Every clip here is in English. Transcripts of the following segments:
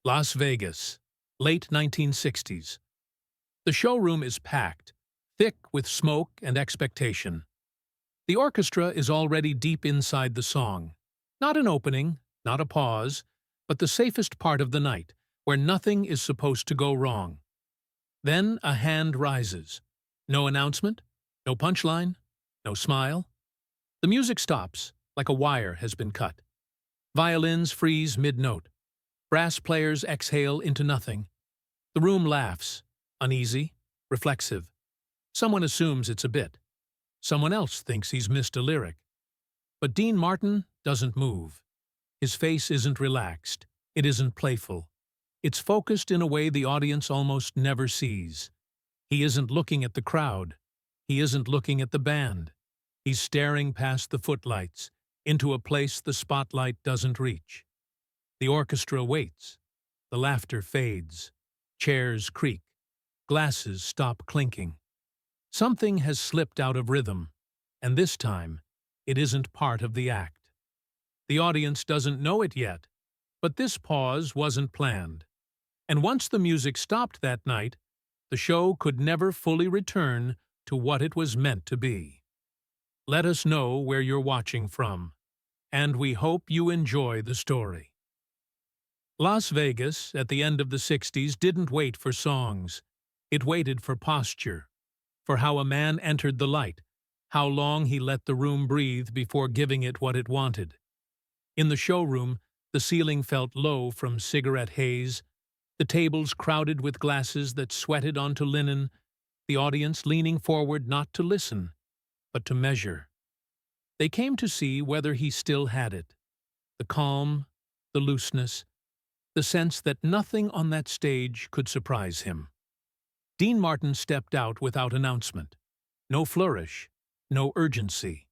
Las Vegas, late 1960s. The showroom is packed, thick with smoke and expectation. The orchestra is already deep inside the song. Not an opening, not a pause, but the safest part of the night, where nothing is supposed to go wrong. Then a hand rises. No announcement, no punchline, no smile. The music stops, like a wire has been cut. Violins freeze mid-note. Brass players exhale into nothing. The room laughs, uneasy, reflexive. Someone assumes it's a bit. Someone else thinks he's missed a lyric. But Dean Martin doesn't move. His face isn't relaxed. It isn't playful. It's focused in a way the audience almost never sees. He isn't looking at the crowd. He isn't looking at the band. He's staring past the footlights, into a place the spotlight doesn't reach. The orchestra waits. The laughter fades. Chairs creak. Glasses stop clinking. Something has slipped out of rhythm, and this time, it isn't part of the act. The audience doesn't know it yet, but this pause wasn't planned. And once the music stopped that night, the show could never fully return to what it was meant to be. Let us know where you're watching from, and we hope you enjoy the story. Las Vegas, at the end of the 60s, didn't wait for songs. It waited for posture, for how a man entered the light, how long he let the room breathe before giving it what it wanted. In the showroom, the ceiling felt low from cigarette haze, the tables crowded with glasses that sweated onto linen, the audience leaning forward not to listen, but to measure. They came to see whether he still had it. The calm, the looseness, the sense that nothing on that stage could surprise him. Dean Martin stepped out without announcement. No flourish, no urgency.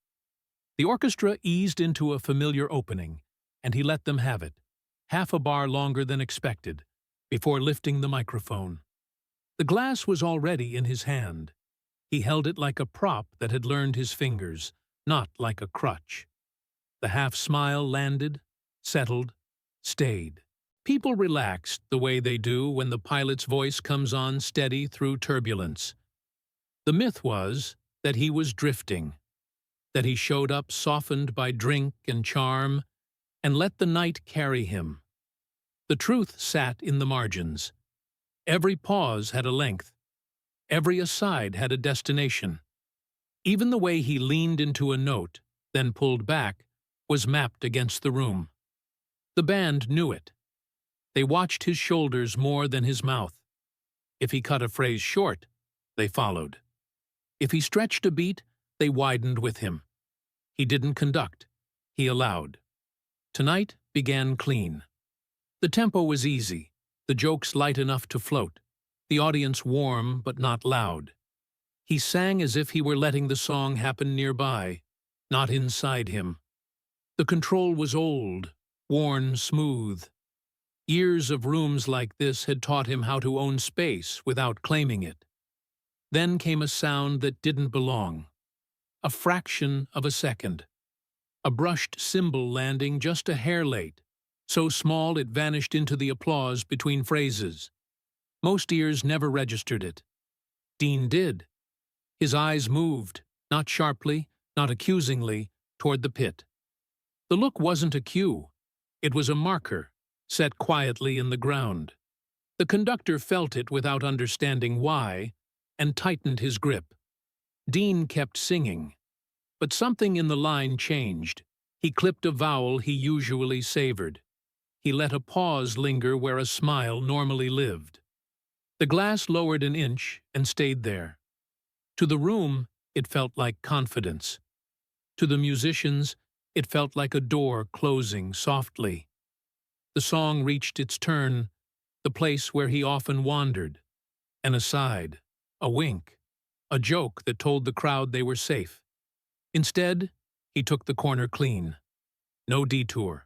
The orchestra eased into a familiar opening, and he let them have it, half a bar longer than expected, before lifting the microphone. The glass was already in his hand. He held it like a prop that had learned his fingers, not like a crutch. The half-smile landed, settled, stayed. People relaxed the way they do when the pilot's voice comes on steady through turbulence. The myth was that he was drifting, that he showed up softened by drink and charm, and let the night carry him. The truth sat in the margins. Every pause had a length. Every aside had a destination. Even the way he leaned into a note, then pulled back, was mapped against the room. The band knew it. They watched his shoulders more than his mouth. If he cut a phrase short, they followed. If he stretched a beat, they widened with him. He didn't conduct. He allowed. Tonight began clean. The tempo was easy, the jokes light enough to float, the audience warm but not loud. He sang as if he were letting the song happen nearby, not inside him. The control was old, worn smooth. Years of rooms like this had taught him how to own space without claiming it. Then came a sound that didn't belong. A fraction of a second. A brushed cymbal landing just a hair late, so small it vanished into the applause between phrases. Most ears never registered it. Dean did. His eyes moved, not sharply, not accusingly, toward the pit. The look wasn't a cue. It was a marker, set quietly in the ground. The conductor felt it without understanding why, and tightened his grip. Dean kept singing, but something in the line changed. He clipped a vowel he usually savored. He let a pause linger where a smile normally lived. The glass lowered an inch and stayed there. To the room, it felt like confidence. To the musicians, it felt like a door closing softly. The song reached its turn, the place where he often wandered. An aside, a wink, a joke that told the crowd they were safe. Instead, he took the corner clean. No detour.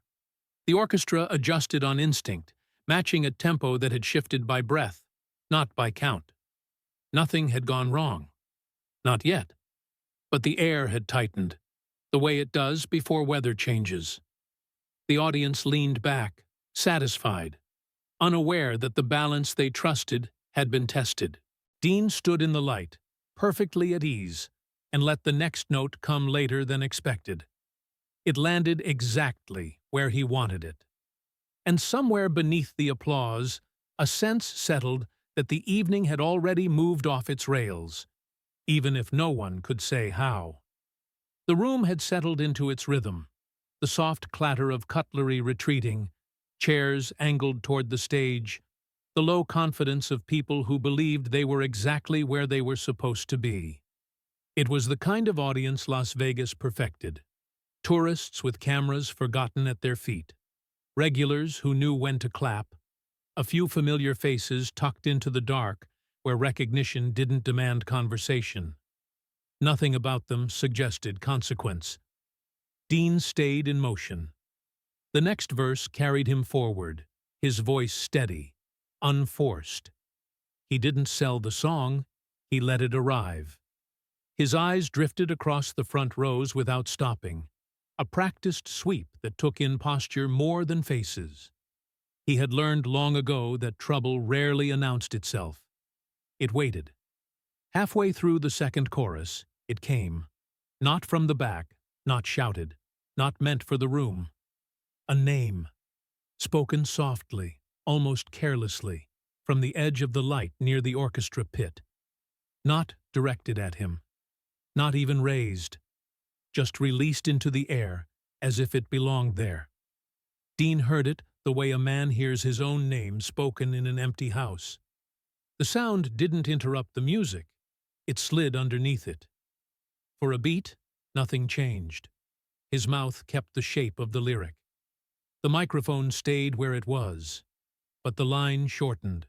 The orchestra adjusted on instinct, matching a tempo that had shifted by breath, not by count. Nothing had gone wrong. Not yet. But the air had tightened, the way it does before weather changes. The audience leaned back, satisfied. unaware that the balance they trusted had been tested. Dean stood in the light, perfectly at ease, and let the next note come later than expected. It landed exactly where he wanted it. And somewhere beneath the applause, a sense settled that the evening had already moved off its rails, even if no one could say how. The room had settled into its rhythm, the soft clatter of cutlery retreating, chairs angled toward the stage, the low confidence of people who believed they were exactly where they were supposed to be. It was the kind of audience Las Vegas perfected. Tourists with cameras forgotten at their feet, regulars who knew when to clap, a few familiar faces tucked into the dark where recognition didn't demand conversation. Nothing about them suggested consequence. Dean stayed in motion. The next verse carried him forward, his voice steady, unforced. He didn't sell the song, he let it arrive. His eyes drifted across the front rows without stopping, a practiced sweep that took in posture more than faces. He had learned long ago that trouble rarely announced itself. It waited. Halfway through the second chorus, it came. Not from the back, not shouted, not meant for the room. A name, spoken softly, almost carelessly, from the edge of the light near the orchestra pit. Not directed at him, not even raised, just released into the air as if it belonged there. Dean heard it the way a man hears his own name spoken in an empty house. The sound didn't interrupt the music, it slid underneath it. For a beat, nothing changed. His mouth kept the shape of the lyric. The microphone stayed where it was, but the line shortened.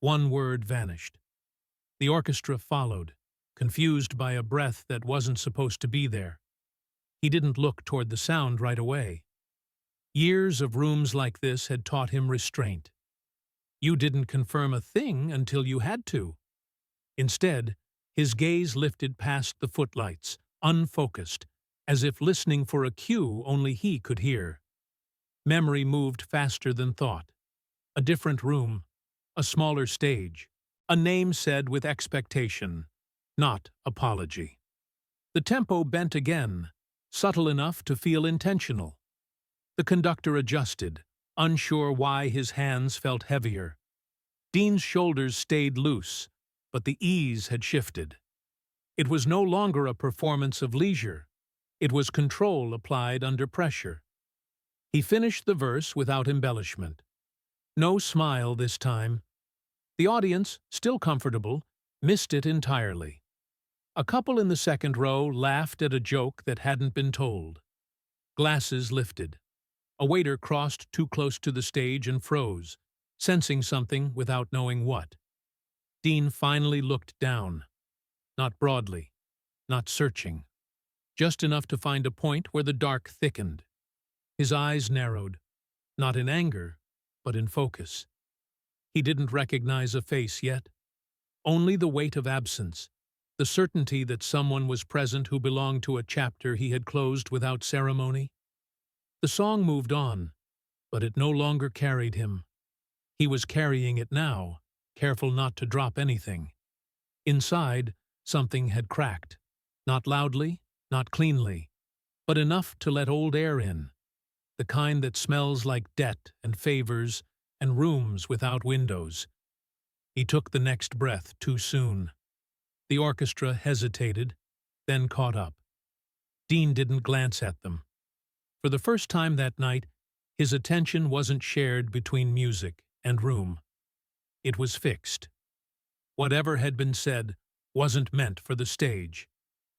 One word vanished. The orchestra followed, confused by a breath that wasn't supposed to be there. He didn't look toward the sound right away. Years of rooms like this had taught him restraint. You didn't confirm a thing until you had to. Instead, his gaze lifted past the footlights, unfocused, as if listening for a cue only he could hear. Memory moved faster than thought. A different room, a smaller stage, a name said with expectation, not apology. The tempo bent again, subtle enough to feel intentional. The conductor adjusted, unsure why his hands felt heavier. Dean's shoulders stayed loose, but the ease had shifted. It was no longer a performance of leisure. It was control applied under pressure. He finished the verse without embellishment. No smile this time. The audience, still comfortable, missed it entirely. A couple in the second row laughed at a joke that hadn't been told. Glasses lifted. A waiter crossed too close to the stage and froze, sensing something without knowing what. Dean finally looked down. Not broadly, not searching. Just enough to find a point where the dark thickened. His eyes narrowed, not in anger, but in focus. He didn't recognize a face yet. Only the weight of absence, the certainty that someone was present who belonged to a chapter he had closed without ceremony. The song moved on, but it no longer carried him. He was carrying it now, careful not to drop anything. Inside, something had cracked. Not loudly, not cleanly, but enough to let old air in. The kind that smells like debt and favors and rooms without windows. He took the next breath too soon. The orchestra hesitated, then caught up. Dean didn't glance at them. For the first time that night, his attention wasn't shared between music and room. It was fixed. Whatever had been said wasn't meant for the stage,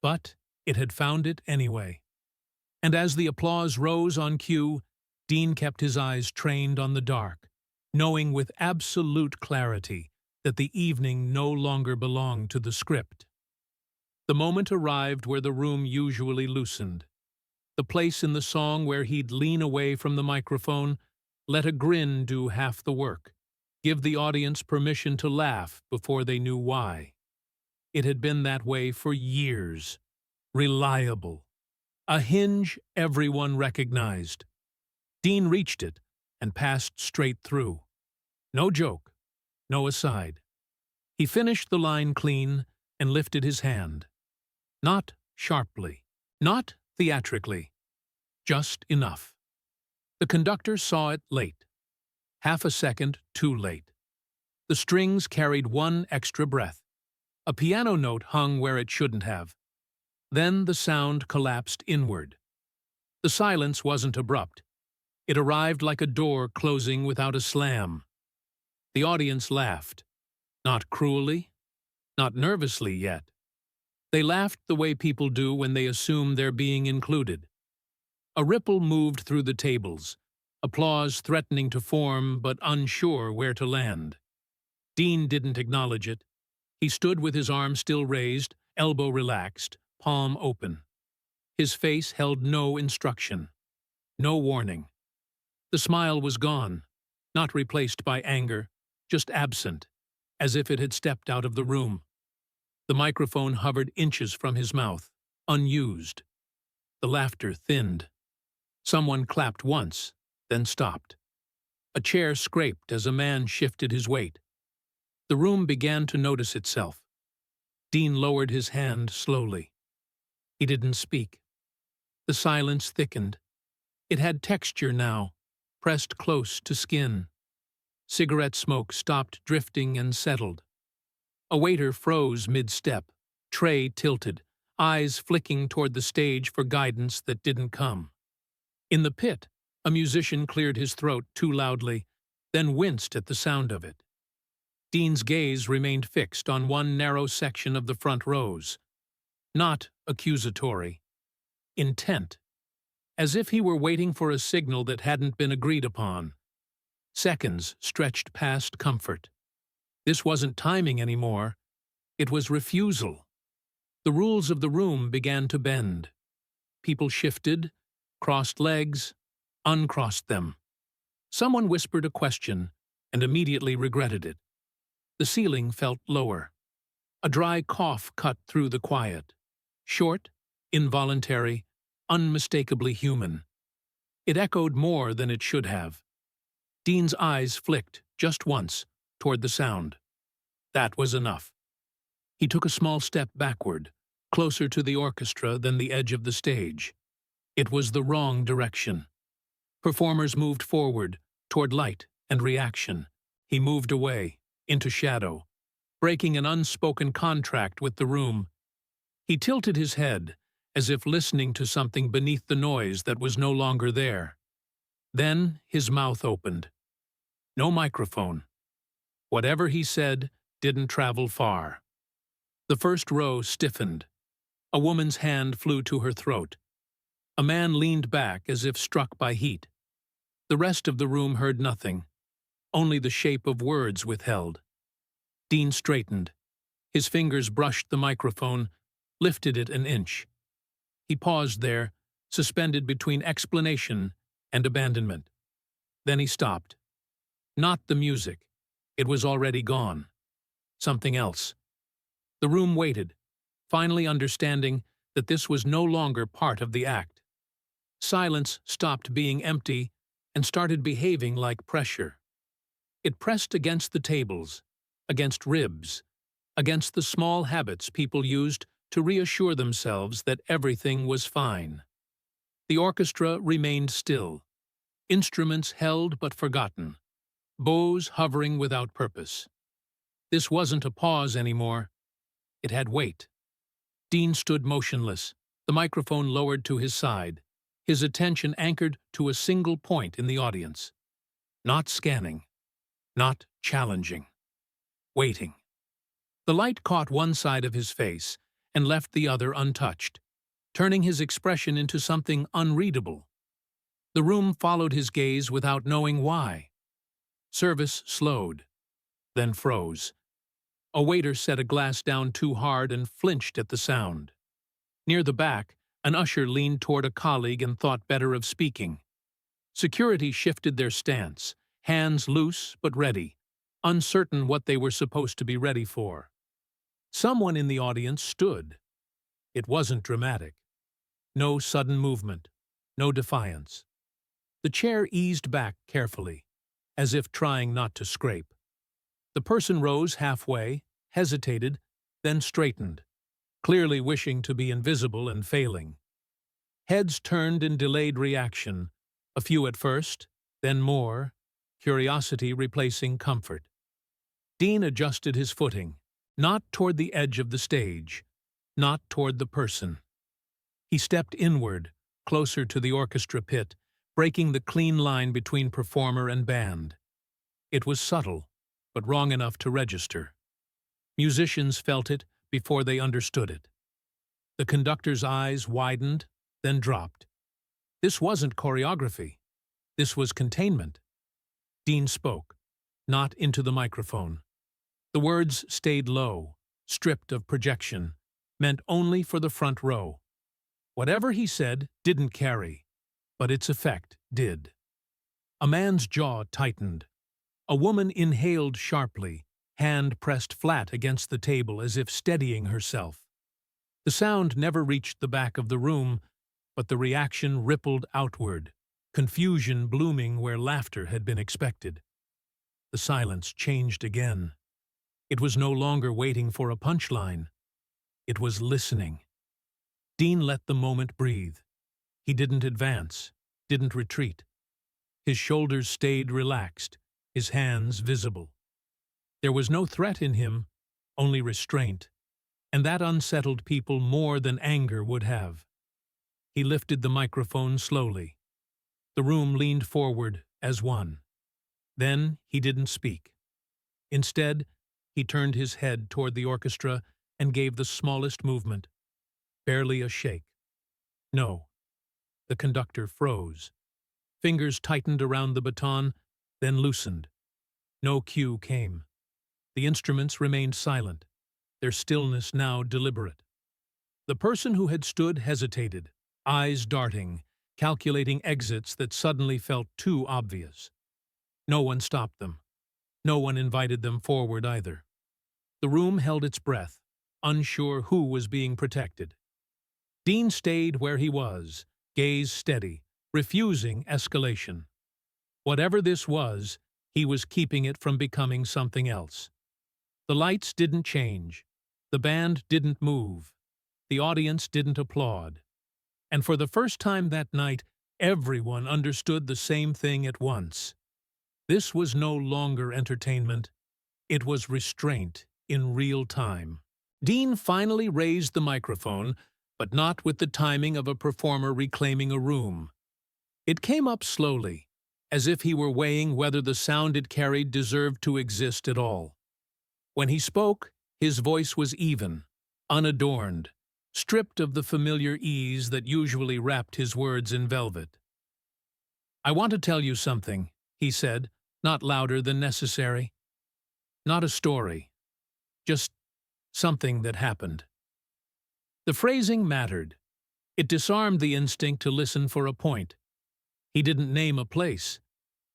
but it had found it anyway. And as the applause rose on cue, Dean kept his eyes trained on the dark, knowing with absolute clarity that the evening no longer belonged to the script. The moment arrived where the room usually loosened. The place in the song where he'd lean away from the microphone, let a grin do half the work, give the audience permission to laugh before they knew why. It had been that way for years. Reliable. A hinge everyone recognized. Dean reached it and passed straight through. No joke, no aside. He finished the line clean and lifted his hand. Not sharply, not theatrically, just enough. The conductor saw it late, half a second too late. The strings carried one extra breath. A piano note hung where it shouldn't have. Then the sound collapsed inward. The silence wasn't abrupt. It arrived like a door closing without a slam. The audience laughed. Not cruelly, not nervously yet. They laughed the way people do when they assume they're being included. A ripple moved through the tables, applause threatening to form but unsure where to land. Dean didn't acknowledge it. He stood with his arm still raised, elbow relaxed, palm open. His face held no instruction, no warning. The smile was gone, not replaced by anger, just absent, as if it had stepped out of the room. The microphone hovered inches from his mouth, unused. The laughter thinned. Someone clapped once, then stopped. A chair scraped as a man shifted his weight. The room began to notice itself. Dean lowered his hand slowly. He didn't speak. The silence thickened. It had texture now, pressed close to skin. Cigarette smoke stopped drifting and settled. A waiter froze mid-step, tray tilted, eyes flicking toward the stage for guidance that didn't come. In the pit, a musician cleared his throat too loudly, then winced at the sound of it. Dean's gaze remained fixed on one narrow section of the front rows. Not accusatory. Intent. As if he were waiting for a signal that hadn't been agreed upon. Seconds stretched past comfort. This wasn't timing anymore. It was refusal. The rules of the room began to bend. People shifted, crossed legs, uncrossed them. Someone whispered a question and immediately regretted it. The ceiling felt lower. A dry cough cut through the quiet. Short, involuntary, unmistakably human. It echoed more than it should have. Dean's eyes flicked, just once, toward the sound. That was enough. He took a small step backward, closer to the orchestra than the edge of the stage. It was the wrong direction. Performers moved forward, toward light and reaction. He moved away, into shadow, breaking an unspoken contract with the room. He tilted his head, as if listening to something beneath the noise that was no longer there. Then his mouth opened. No microphone. Whatever he said didn't travel far. The first row stiffened. A woman's hand flew to her throat. A man leaned back as if struck by heat. The rest of the room heard nothing, only the shape of words withheld. Dean straightened. His fingers brushed the microphone, lifted it an inch. He paused there, suspended between explanation and abandonment. Then he stopped. Not the music. It was already gone. Something else. The room waited, finally understanding that this was no longer part of the act. Silence stopped being empty and started behaving like pressure. It pressed against the tables, against ribs, against the small habits people used to reassure themselves that everything was fine. The orchestra remained still, instruments held but forgotten, bows hovering without purpose. This wasn't a pause anymore. It had weight. Dean stood motionless, the microphone lowered to his side, his attention anchored to a single point in the audience. Not scanning, not challenging. Waiting. The light caught one side of his face and left the other untouched, turning his expression into something unreadable. The room followed his gaze without knowing why. Service slowed, then froze. A waiter set a glass down too hard and flinched at the sound. Near the back, an usher leaned toward a colleague and thought better of speaking. Security shifted their stance, hands loose but ready, uncertain what they were supposed to be ready for. Someone in the audience stood. It wasn't dramatic. No sudden movement, no defiance. The chair eased back carefully, as if trying not to scrape. The person rose halfway, hesitated, then straightened, clearly wishing to be invisible and failing. Heads turned in delayed reaction, a few at first, then more, curiosity replacing comfort. Dean adjusted his footing, not toward the edge of the stage, not toward the person. He stepped inward, closer to the orchestra pit, breaking the clean line between performer and band. It was subtle, but wrong enough to register. Musicians felt it before they understood it. The conductor's eyes widened, then dropped. This wasn't choreography. This was containment. Dean spoke, not into the microphone. The words stayed low, stripped of projection, meant only for the front row. Whatever he said didn't carry, but its effect did. A man's jaw tightened. A woman inhaled sharply, hand pressed flat against the table as if steadying herself. The sound never reached the back of the room, but the reaction rippled outward, confusion blooming where laughter had been expected. The silence changed again. It was no longer waiting for a punchline. It was listening. Dean let the moment breathe. He didn't advance, didn't retreat. His shoulders stayed relaxed, his hands visible. There was no threat in him, only restraint, and that unsettled people more than anger would have. He lifted the microphone slowly. The room leaned forward as one. Then he didn't speak. Instead, he turned his head toward the orchestra and gave the smallest movement. Barely a shake. No. The conductor froze. Fingers tightened around the baton, then loosened. No cue came. The instruments remained silent, their stillness now deliberate. The person who had stood hesitated, eyes darting, calculating exits that suddenly felt too obvious. No one stopped them. No one invited them forward either. The room held its breath, unsure who was being protected. Dean stayed where he was, gaze steady, refusing escalation. Whatever this was, he was keeping it from becoming something else. The lights didn't change. The band didn't move. The audience didn't applaud. And for the first time that night, everyone understood the same thing at once. This was no longer entertainment. It was restraint in real time. Dean finally raised the microphone, but not with the timing of a performer reclaiming a room. It came up slowly, as if he were weighing whether the sound it carried deserved to exist at all. When he spoke, his voice was even, unadorned, stripped of the familiar ease that usually wrapped his words in velvet. "I want to tell you something," he said, not louder than necessary. "Not a story. Just something that happened." The phrasing mattered. It disarmed the instinct to listen for a point. He didn't name a place.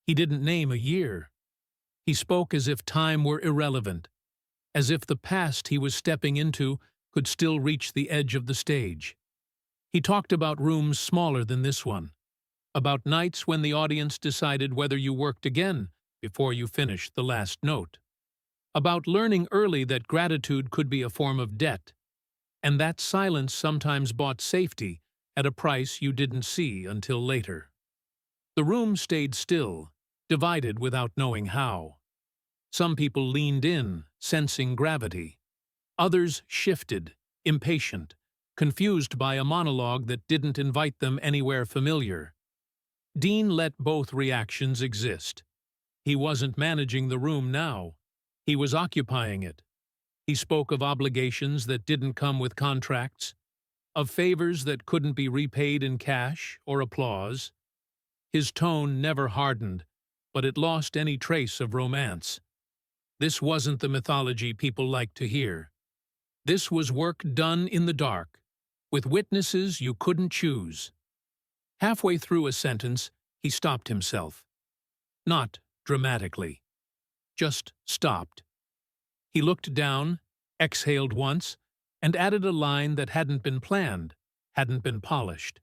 He didn't name a year. He spoke as if time were irrelevant, as if the past he was stepping into could still reach the edge of the stage. He talked about rooms smaller than this one, about nights when the audience decided whether you worked again before you finished the last note, about learning early that gratitude could be a form of debt, and that silence sometimes bought safety at a price you didn't see until later. The room stayed still, divided without knowing how. Some people leaned in, sensing gravity. Others shifted, impatient, confused by a monologue that didn't invite them anywhere familiar. Dean let both reactions exist. He wasn't managing the room now. He was occupying it. He spoke of obligations that didn't come with contracts, of favors that couldn't be repaid in cash or applause. His tone never hardened, but it lost any trace of romance. This wasn't the mythology people liked to hear. This was work done in the dark, with witnesses you couldn't choose. Halfway through a sentence, he stopped himself. Not dramatically. Just stopped. He looked down, exhaled once, and added a line that hadn't been planned, hadn't been polished.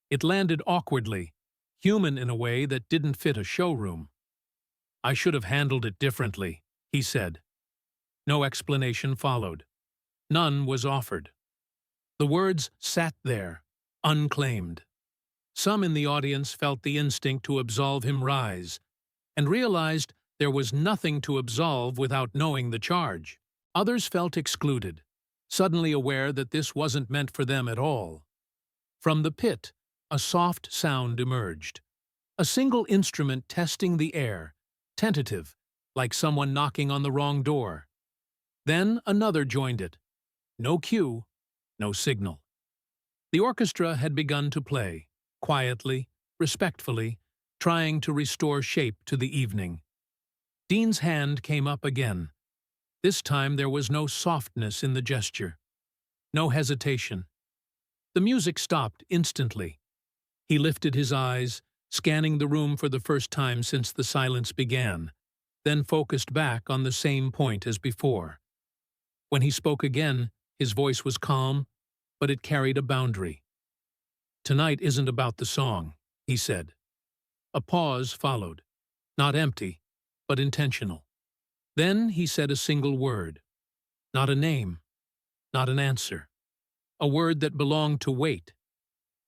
It landed awkwardly, human in a way that didn't fit a showroom. "I should have handled it differently," he said. No explanation followed. None was offered. The words sat there, unclaimed. Some in the audience felt the instinct to absolve him rise, and realized there was nothing to absolve without knowing the charge. Others felt excluded, suddenly aware that this wasn't meant for them at all. From the pit, a soft sound emerged. A single instrument testing the air, tentative, like someone knocking on the wrong door. Then another joined it. No cue, no signal. The orchestra had begun to play, quietly, respectfully, trying to restore shape to the evening. Dean's hand came up again. This time there was no softness in the gesture, no hesitation. The music stopped instantly. He lifted his eyes, scanning the room for the first time since the silence began, then focused back on the same point as before. When he spoke again, his voice was calm, but it carried a boundary. "Tonight isn't about the song," he said. A pause followed, not empty, but intentional. Then he said a single word. Not a name, not an answer. A word that belonged to wait.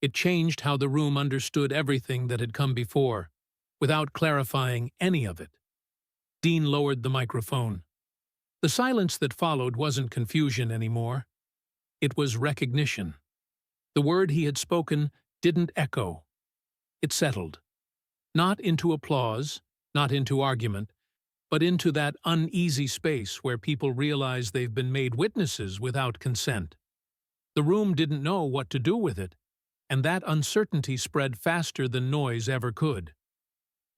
It changed how the room understood everything that had come before, without clarifying any of it. Dean lowered the microphone. The silence that followed wasn't confusion anymore. It was recognition. The word he had spoken didn't echo. It settled. Not into applause, not into argument, but into that uneasy space where people realize they've been made witnesses without consent. The room didn't know what to do with it, and that uncertainty spread faster than noise ever could.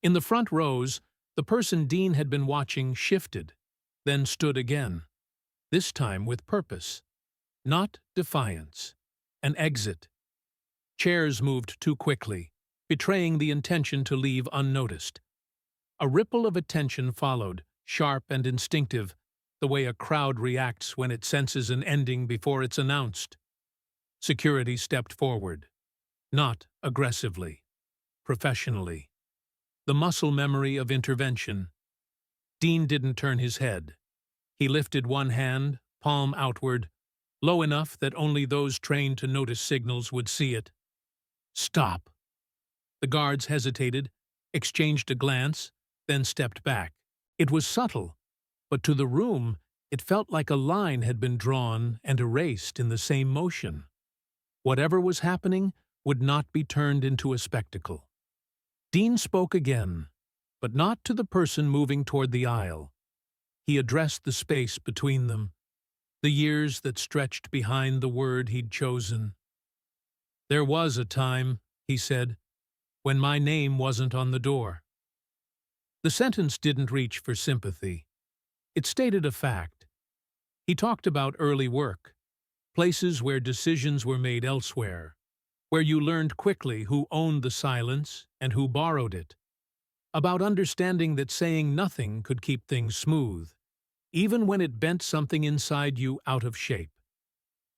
In the front rows, the person Dean had been watching shifted, then stood again, this time with purpose, not defiance, an exit. Chairs moved too quickly, betraying the intention to leave unnoticed. A ripple of attention followed, sharp and instinctive, the way a crowd reacts when it senses an ending before it's announced. Security stepped forward, not aggressively, professionally. The muscle memory of intervention. Dean didn't turn his head. He lifted one hand, palm outward, low enough that only those trained to notice signals would see it. "Stop." The guards hesitated, exchanged a glance, then stepped back. It was subtle, but to the room it felt like a line had been drawn and erased in the same motion. Whatever was happening would not be turned into a spectacle. Dean spoke again, but not to the person moving toward the aisle. He addressed the space between them, the years that stretched behind the word he'd chosen. "There was a time," he said, "when my name wasn't on the door." The sentence didn't reach for sympathy. It stated a fact. He talked about early work, places where decisions were made elsewhere, where you learned quickly who owned the silence and who borrowed it, about understanding that saying nothing could keep things smooth, even when it bent something inside you out of shape.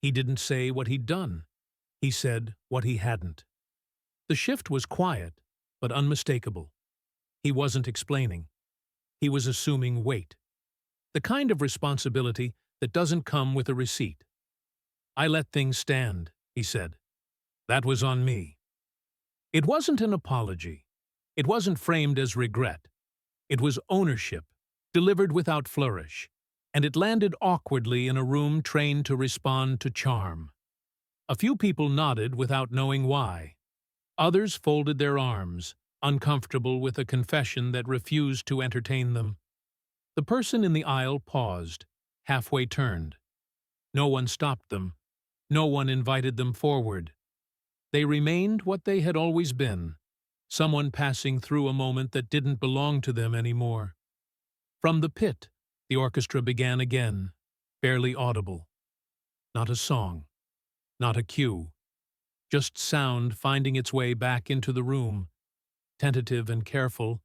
He didn't say what he'd done. He said what he hadn't. The shift was quiet, but unmistakable. He wasn't explaining. He was assuming weight. The kind of responsibility that doesn't come with a receipt. "I let things stand," he said. "That was on me." It wasn't an apology. It wasn't framed as regret. It was ownership, delivered without flourish, and it landed awkwardly in a room trained to respond to charm. A few people nodded without knowing why. Others folded their arms, uncomfortable with a confession that refused to entertain them. The person in the aisle paused, halfway turned. No one stopped them. No one invited them forward. They remained what they had always been, someone passing through a moment that didn't belong to them anymore. From the pit, the orchestra began again, barely audible. Not a song, not a cue, just sound finding its way back into the room, tentative and careful,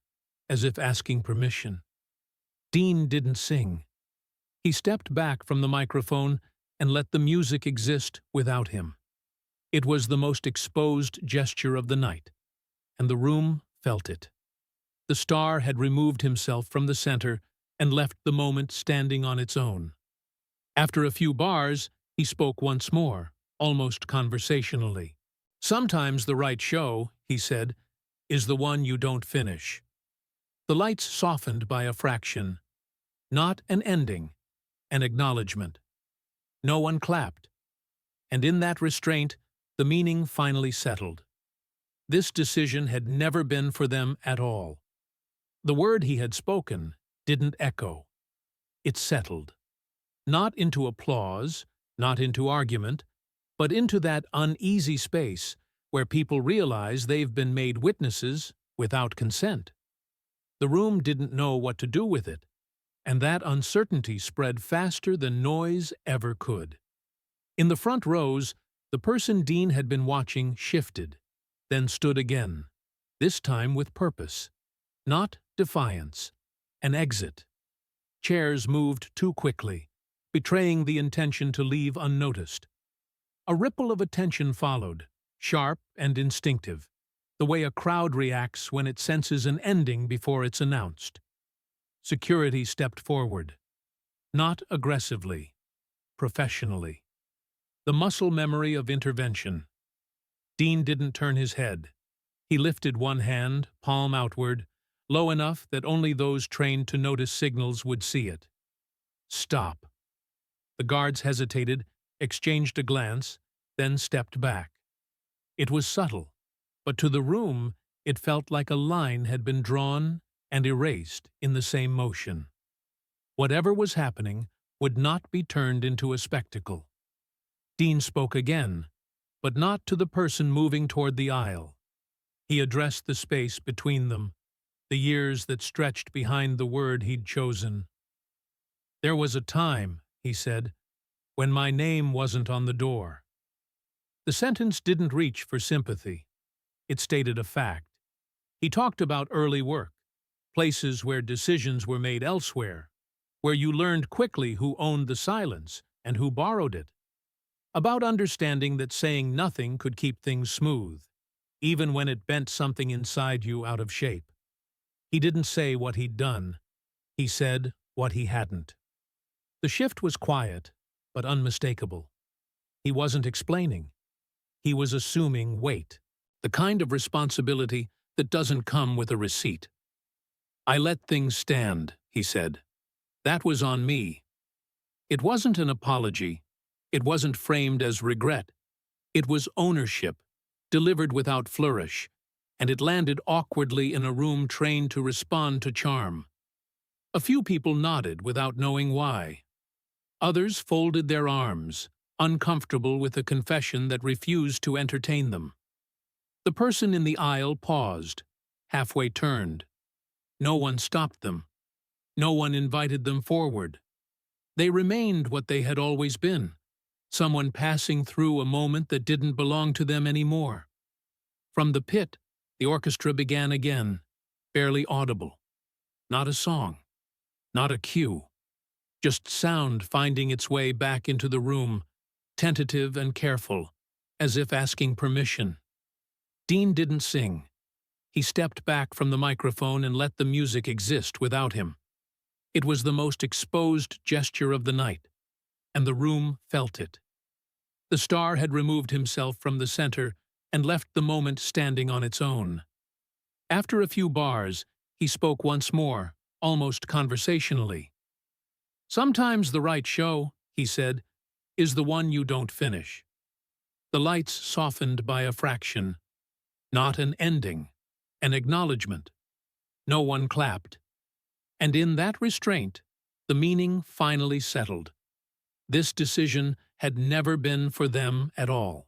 as if asking permission. Dean didn't sing. He stepped back from the microphone and let the music exist without him. It was the most exposed gesture of the night, and the room felt it. The star had removed himself from the center and left the moment standing on its own. After a few bars, he spoke once more, almost conversationally. "Sometimes the right show," he said, "is the one you don't finish." The lights softened by a fraction. Not an ending, an acknowledgement. No one clapped. And in that restraint, the meaning finally settled. This decision had never been for them at all. The word he had spoken didn't echo. It settled. Not into applause, not into argument, but into that uneasy space where people realize they've been made witnesses without consent. The room didn't know what to do with it, and that uncertainty spread faster than noise ever could. In the front rows, the person Dean had been watching shifted, then stood again, this time with purpose, not defiance, an exit. Chairs moved too quickly, betraying the intention to leave unnoticed. A ripple of attention followed, sharp and instinctive, the way a crowd reacts when it senses an ending before it's announced. Security stepped forward, not aggressively, professionally. The muscle memory of intervention. Dean didn't turn his head. He lifted one hand, palm outward, low enough that only those trained to notice signals would see it. "Stop." The guards hesitated, exchanged a glance, then stepped back. It was subtle, but to the room it felt like a line had been drawn and erased in the same motion. Whatever was happening would not be turned into a spectacle. Dean spoke again, but not to the person moving toward the aisle. He addressed the space between them, the years that stretched behind the word he'd chosen. "There was a time," he said, "when my name wasn't on the door." The sentence didn't reach for sympathy. It stated a fact. He talked about early work, places where decisions were made elsewhere, where you learned quickly who owned the silence and who borrowed it. About understanding that saying nothing could keep things smooth, even when it bent something inside you out of shape. He didn't say what he'd done. He said what he hadn't. The shift was quiet, but unmistakable. He wasn't explaining. He was assuming weight, the kind of responsibility that doesn't come with a receipt. "I let things stand," he said. "That was on me." It wasn't an apology. It wasn't framed as regret. It was ownership, delivered without flourish, and it landed awkwardly in a room trained to respond to charm. A few people nodded without knowing why. Others folded their arms, uncomfortable with a confession that refused to entertain them. The person in the aisle paused, halfway turned. No one stopped them. No one invited them forward. They remained what they had always been, someone passing through a moment that didn't belong to them anymore. From the pit, the orchestra began again, barely audible. Not a song, not a cue, just sound finding its way back into the room, tentative and careful, as if asking permission. Dean didn't sing. He stepped back from the microphone and let the music exist without him. It was the most exposed gesture of the night, and the room felt it. The star had removed himself from the center and left the moment standing on its own. After a few bars, he spoke once more, almost conversationally. "Sometimes the right show," he said, "is the one you don't finish." The lights softened by a fraction. Not an ending, an acknowledgement. No one clapped. And in that restraint, the meaning finally settled. This decision had never been for them at all.